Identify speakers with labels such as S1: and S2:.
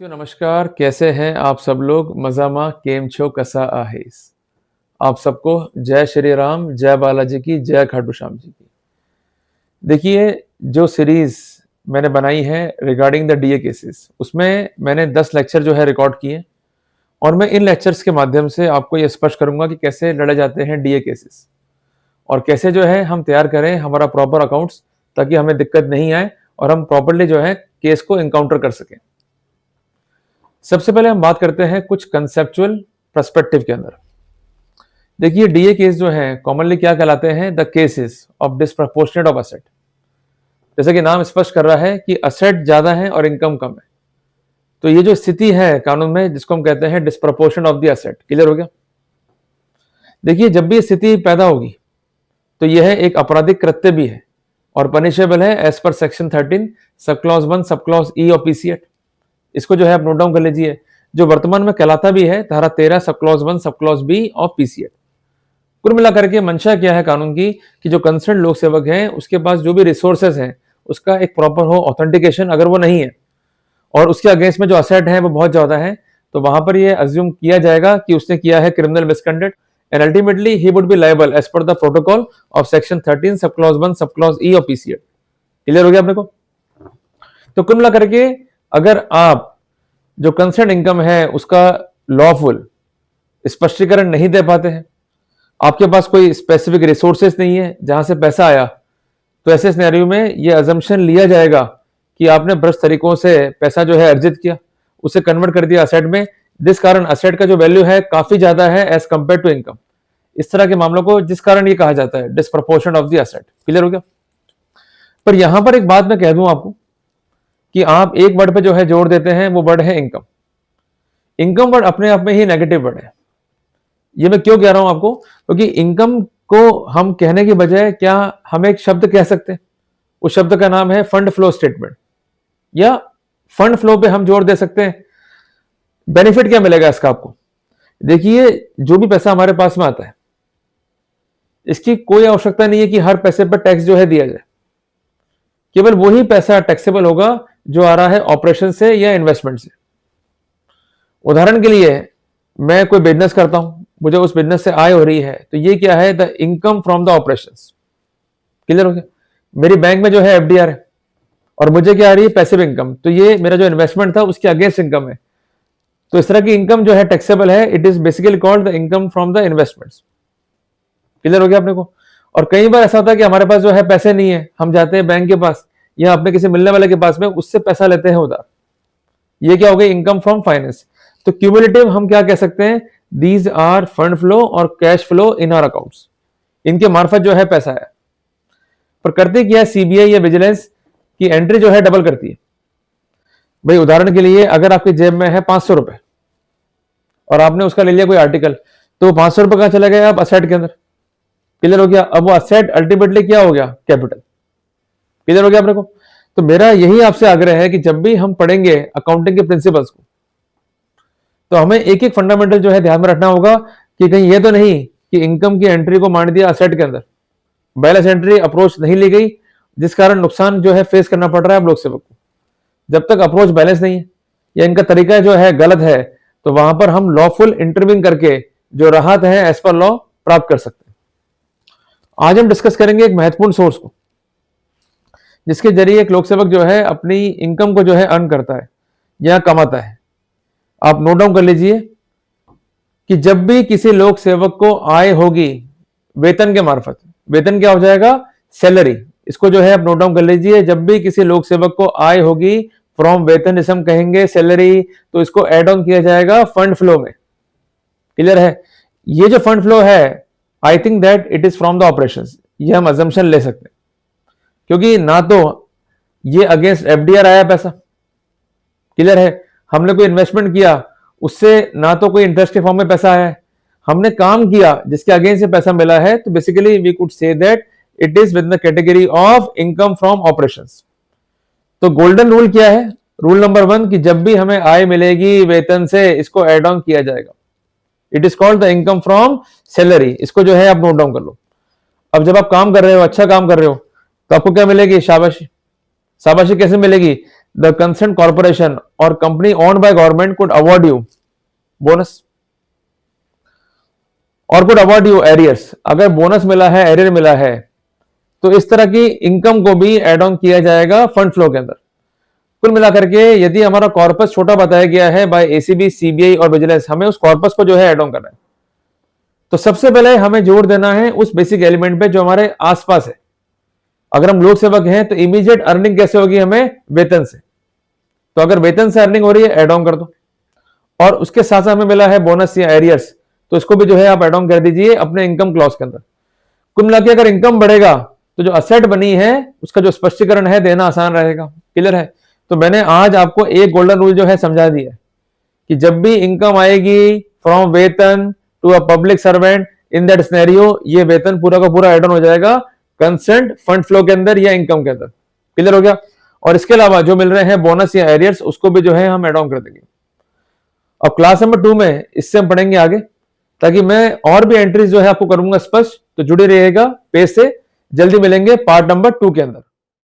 S1: नमस्कार, कैसे हैं आप सब लोग? मजामा केम छो कसा आहेस? आप सबको जय श्री राम, जय बालाजी की, जय खाटू श्याम जी की। देखिए, जो सीरीज मैंने बनाई है रिगार्डिंग द डीए केसेस, उसमें मैंने 10 लेक्चर जो है रिकॉर्ड किए और मैं इन लेक्चर्स के माध्यम से आपको ये स्पष्ट करूंगा कि कैसे लड़े जाते हैं डीए केसेस और कैसे जो है हम तैयार करें हमारा प्रॉपर अकाउंट्स, ताकि हमें दिक्कत नहीं आए और हम प्रॉपरली जो है केस को एनकाउंटर कर सकें। सबसे पहले हम बात करते हैं कुछ कंसेप्चुअल पर्सपेक्टिव के अंदर। देखिए, डीए केस जो है कॉमनली क्या कहलाते हैं? The cases of disproportionate of asset. जैसे कि नाम स्पष्ट कर रहा है कि असेट ज्यादा है और इनकम कम है, तो ये जो स्थिति है कानून में जिसको हम कहते हैं डिस्प्रपोर्शन ऑफ द असेट। क्लियर हो गया? देखिए, जब भी ये स्थिति पैदा होगी तो यह एक आपराधिक कृत्य भी है और पनिशेबल है as per section 13 sub clause 1 sub clause E of PC act. इसको जो है आप नोट डाउन कर लीजिए, जो वर्तमान में कहलाता भी है धारा 13 sub clause 1 sub clause B of PC act. कुल मिलाकर के मंशा क्या है कानून की कि जो कंसर्न लोक सेवक हैं उसके पास जो भी रिसोर्सेज हैं उसका एक प्रॉपर हो ऑथेंटिकेशन, अगर वो नहीं है और उसके अगेंस्ट में जो असेट है वो बहुत ज्यादा है, तो वहां पर ये अज्यूम किया जाएगा कि उसने किया है criminal misconduct and ultimately he would be liable as per the protocol of section 13 sub clause 1 sub clause E of PC act. Clear हो गया अपने को? तो कुल मिलाकर के अगर आप जो कंसर्न इनकम है उसका लॉफुल स्पष्टीकरण नहीं दे पाते हैं, आपके पास कोई स्पेसिफिक रिसोर्सेस नहीं है जहां से पैसा आया, तो ऐसे सिनेरियो में यह अजम्पशन लिया जाएगा कि आपने भ्रष्ट तरीकों से पैसा जो है अर्जित किया, उसे कन्वर्ट कर दिया असेट में, जिस कारण असेट का जो वैल्यू है काफी ज्यादा है एज कंपेयर टू इनकम। इस तरह के मामलों को जिस कारण ये कहा जाता है डिस्प्रपोर्शन ऑफ द असेट। क्लियर हो गया? पर यहां पर एक बात मैं कह दूं आपको कि आप एक वर्ड पे जो है जोर देते हैं, वो वर्ड है इनकम। इनकम वर्ड अपने आप में ही नेगेटिव वर्ड है। ये मैं क्यों कह रहा हूं आपको? क्योंकि इनकम को हम कहने की बजाय क्या हम एक शब्द कह सकते हैं, उस शब्द का नाम है फंड फ्लो स्टेटमेंट, या फंड फ्लो पे हम जोर दे सकते हैं। बेनिफिट क्या मिलेगा इसका आपको? देखिए, जो भी पैसा हमारे पास में आता है इसकी कोई आवश्यकता नहीं है कि हर पैसे पर टैक्स जो है दिया जाए। केवल वही पैसा टैक्सेबल होगा जो आ रहा है ऑपरेशन से या इन्वेस्टमेंट से। उदाहरण के लिए, मैं कोई बिजनेस करता हूं, मुझे उस बिजनेस से आय हो रही है, तो ये क्या है? The income from the operations. Clear हो गया? मेरी बैंक में जो है एफडीआर है और मुझे क्या आ रही है? Passive income. तो ये मेरा जो इन्वेस्टमेंट था उसके अगेंस्ट इनकम है, तो इस तरह की इनकम जो है टैक्सेबल है। It is basically called the income from the investments. Clear हो गया अपने को? और कई बार ऐसा होता है कि हमारे पास जो है पैसे नहीं है, हम जाते हैं बैंक के पास या अपने किसी मिलने वाले के पास में, उससे पैसा लेते हैं उधार। ये क्या हो गई? Income from finance. तो क्यूमुलेटिव हम क्या कह सकते हैं? दीज आर फंड फ्लो और cash flow in our accounts. इनके मार्फत जो है पैसा है। पर करते क्या है सीबीआई या विजिलेंस की एंट्री जो है डबल करती है। भाई उदाहरण के लिए, अगर आपकी जेब में है 500 रुपए और आपने उसका ले लिया कोई आर्टिकल, तो 500 रुपए कहां चले गए? आप असेट के अंदर। क्लियर हो गया? अब वो असेट अल्टीमेटली क्या हो गया? कैपिटल। क्लियर हो गया अपने को? तो मेरा यही आपसे आग्रह है कि जब भी हम पढ़ेंगे अकाउंटिंग के प्रिंसिपल्स को, तो हमें एक एक फंडामेंटल जो है ध्यान में रखना होगा कि कहीं ये तो नहीं कि इनकम की एंट्री को मान दिया असेट के अंदर, बैलेंस एंट्री अप्रोच नहीं ली गई, जिस कारण नुकसान जो है फेस करना पड़ रहा है आप लोग सेवक को। जब तक अप्रोच बैलेंस नहीं है या इनका तरीका जो है गलत है, तो वहां पर हम लॉफुल इंटरव्यूइंग करके जो राहत है एज पर लॉ प्राप्त कर सकते हैं। आज हम डिस्कस करेंगे एक महत्वपूर्ण सोर्स को, जिसके जरिए एक लोक सेवक जो है अपनी इनकम को जो है अर्न करता है या कमाता है। आप नोट डाउन कर लीजिए कि जब भी किसी लोक सेवक को आय होगी वेतन के मार्फत, वेतन क्या हो जाएगा? सैलरी। इसको जो है आप नोट डाउन कर लीजिए, जब भी किसी लोक सेवक को आय होगी फ्रॉम वेतन, जिसे हम कहेंगे सैलरी, तो इसको एड ऑन किया जाएगा फंड फ्लो में। क्लियर है? ये जो फंड फ्लो है, I think that it is from the operations, ये हम अजम्पशन ले सकते हैं, क्योंकि ना तो ये अगेंस्ट एफडीआर आया पैसा, क्लियर है, हमने कोई इन्वेस्टमेंट किया उससे ना तो कोई इंटरेस्ट के फॉर्म में पैसा आया है, हमने काम किया जिसके अगेंस्ट से पैसा मिला है, तो basically we could say that it is with the category of income from operations. तो गोल्डन रूल क्या है? रूल नंबर 1 कि जब भी हमें आय मिलेगी वेतन से, इसको एड ऑन किया जाएगा। It is called the income from salary. इसको जो है आप नोट डाउन कर लो। अब जब आप काम कर रहे हो, अच्छा काम कर रहे हो, तो आपको क्या मिलेगी? शाबाशी। शाबाशी कैसे मिलेगी? द कंसर्न कॉर्पोरेशन और company owned by government could award you bonus और कुड अवॉर्ड यू एरियर्स। अगर बोनस मिला है, एरियर मिला है, तो इस तरह की इनकम को भी एड ऑन किया जाएगा फंड फ्लो के अंदर। कुल मिलाकर के यदि हमारा कॉर्पस छोटा बताया गया है बाय एसीबी, सीबीआई और विजिलेंस, हमें उस कॉर्पस को जो है एड ऑन करना है। तो सबसे पहले हमें जोर देना है उस बेसिक एलिमेंट पे जो हमारे आसपास है। अगर हम लोक सेवक हैं तो इमीडिएट अर्निंग कैसे होगी, हमें वेतन से। तो अगर वेतन से अर्निंग हो रही है, एड ऑन कर दो। और उसके साथ साथ हमें मिला है बोनस या एरियर्स, तो इसको भी जो है आप एड ऑन कर दीजिए अपने इनकम क्लॉज के अंदर। कुल मिला के अगर इनकम बढ़ेगा तो जो असेट बनी है उसका जो स्पष्टीकरण है देना आसान रहेगा। क्लियर है? तो मैंने आज आपको एक गोल्डन रूल जो है समझा दिया कि जब भी इनकम आएगी फ्रॉम वेतन to a public servant, in that scenario ये वेतन पूरा का पूरा एड ऑन हो जाएगा कंसर्न फंड फ्लो के अंदर या इनकम के अंदर। क्लियर हो गया? और इसके अलावा जो मिल रहे हैं बोनस या एरियर्स, उसको भी जो है हम एड ऑन कर देंगे। अब क्लास नंबर 2 में इससे हम पढ़ेंगे आगे, ताकि मैं और भी एंट्रीज जो है आपको करूंगा स्पष्ट। तो जुड़े रहिएगा पेज से। जल्दी मिलेंगे पार्ट नंबर 2 के अंदर।